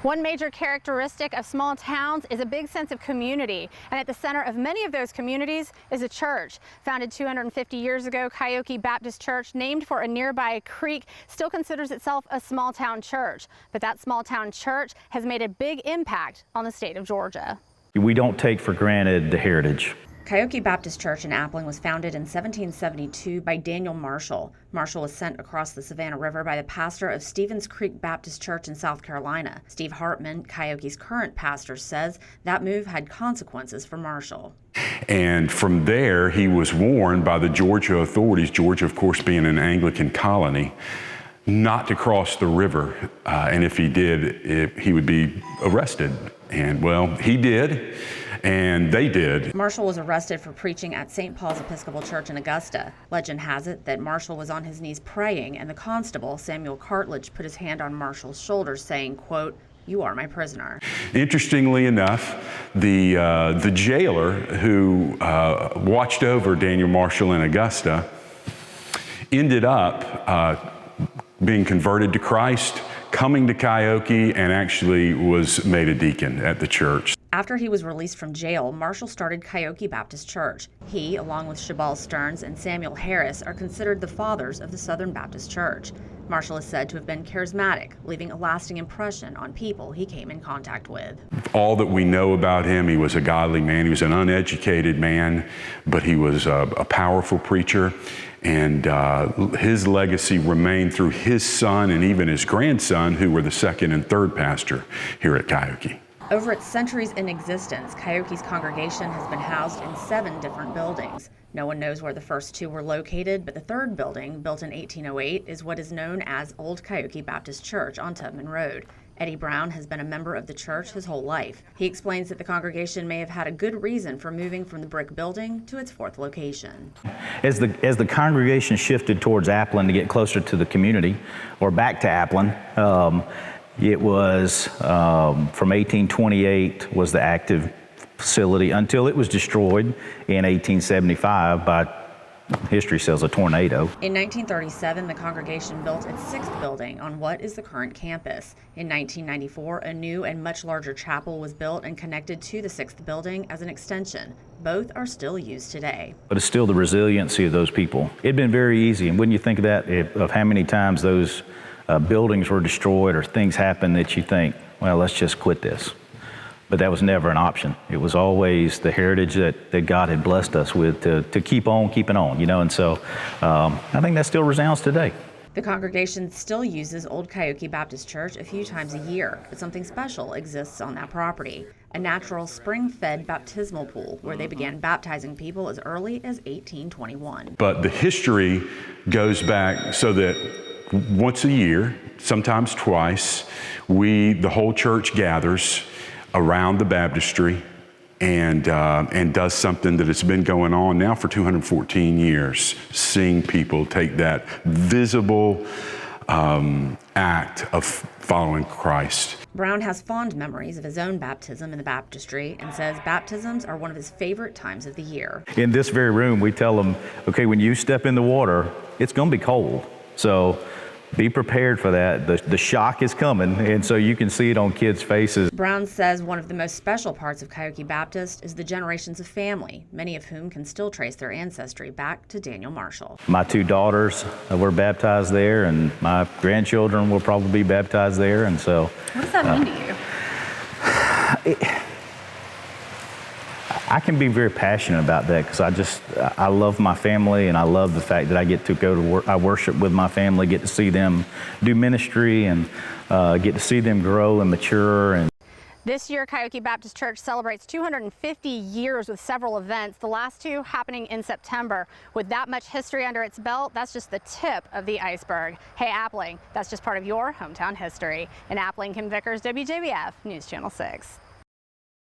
One major characteristic of small towns is a big sense of community, and at the center of many of those communities is a church. Founded 250 years ago, Kiokee Baptist Church, named for a nearby creek, still considers itself a small town church. But that small town church has made a big impact on the state of Georgia. We don't take for granted the heritage. Kiokee Baptist Church in Appling was founded in 1772 by Daniel Marshall. Marshall was sent across the Savannah River by the pastor of Stevens Creek Baptist Church in South Carolina. Steve Hartman, Kiokee's current pastor, says that move had consequences for Marshall. And from there, he was warned by the Georgia authorities, Georgia, of course, being an Anglican colony, not to cross the river. And if he did, he would be arrested. And well, he did. And they did. Marshall was arrested for preaching at St. Paul's Episcopal Church in Augusta. Legend has it that Marshall was on his knees praying, and the constable, Samuel Cartledge, put his hand on Marshall's shoulder, saying, quote, "You are my prisoner." Interestingly enough, the jailer who watched over Daniel Marshall in Augusta ended up being converted to Christ, coming to Kiokee, and actually was made a deacon at the church. After he was released from jail, Marshall started Kiokee Baptist Church. He, along with Shabal Stearns and Samuel Harris, are considered the fathers of the Southern Baptist Church. Marshall is said to have been charismatic, leaving a lasting impression on people he came in contact with. All that we know about him, he was a godly man. He was an uneducated man, but he was a powerful preacher. And his legacy remained through his son and even his grandson, who were the second and third pastor here at Kiokee. Over its centuries in existence, Kiokee's congregation has been housed in 7 different buildings. No one knows where the first 2 were located, but the third building, built in 1808, is what is known as Old Kiokee Baptist Church on Tubman Road. Eddie Brown has been a member of the church his whole life. He explains that the congregation may have had a good reason for moving from the brick building to its 4th location. As the congregation shifted towards Appling to get closer to the community, or back to Appling, it was from 1828 was the active facility until it was destroyed in 1875 by, history says, a tornado. In 1937, the congregation built its 6th building on what is the current campus. In 1994, a new and much larger chapel was built and connected to the 6th building as an extension. Both are still used today. But it's still the resiliency of those people. It'd been very easy, and when you think of that, of how many times those buildings were destroyed or things happened that you think, well, let's just quit this. But that was never an option. It was always the heritage that God had blessed us with to keep on keeping on, you know, and so I think that still resounds today. The congregation still uses Old Kiokee Baptist Church a few times a year, but something special exists on that property. A natural spring-fed baptismal pool where they began baptizing people as early as 1821. But the history goes back so that once a year, sometimes twice, the whole church gathers around the baptistry and does something that has been going on now for 214 years, seeing people take that visible act of following Christ. Brown has fond memories of his own baptism in the baptistry and says baptisms are one of his favorite times of the year. In this very room, we tell them, okay, when you step in the water, it's going to be cold. So be prepared for that. The shock is coming, and so you can see it on kids' faces. Brown says one of the most special parts of Kiokee Baptist is the generations of family, many of whom can still trace their ancestry back to Daniel Marshall. My 2 daughters were baptized there, and my grandchildren will probably be baptized there, and so. What does that mean to you? I can be very passionate about that because I love my family, and I love the fact that I get to go to work. I worship with my family, get to see them do ministry, and get to see them grow and mature. And This year, Kiokee Baptist Church celebrates 250 years with several events, the last 2 happening in September. With that much history under its belt, that's just the tip of the iceberg. Hey, Appling, that's just part of your hometown history. In Appling, Kim Vickers, WJBF News Channel 6.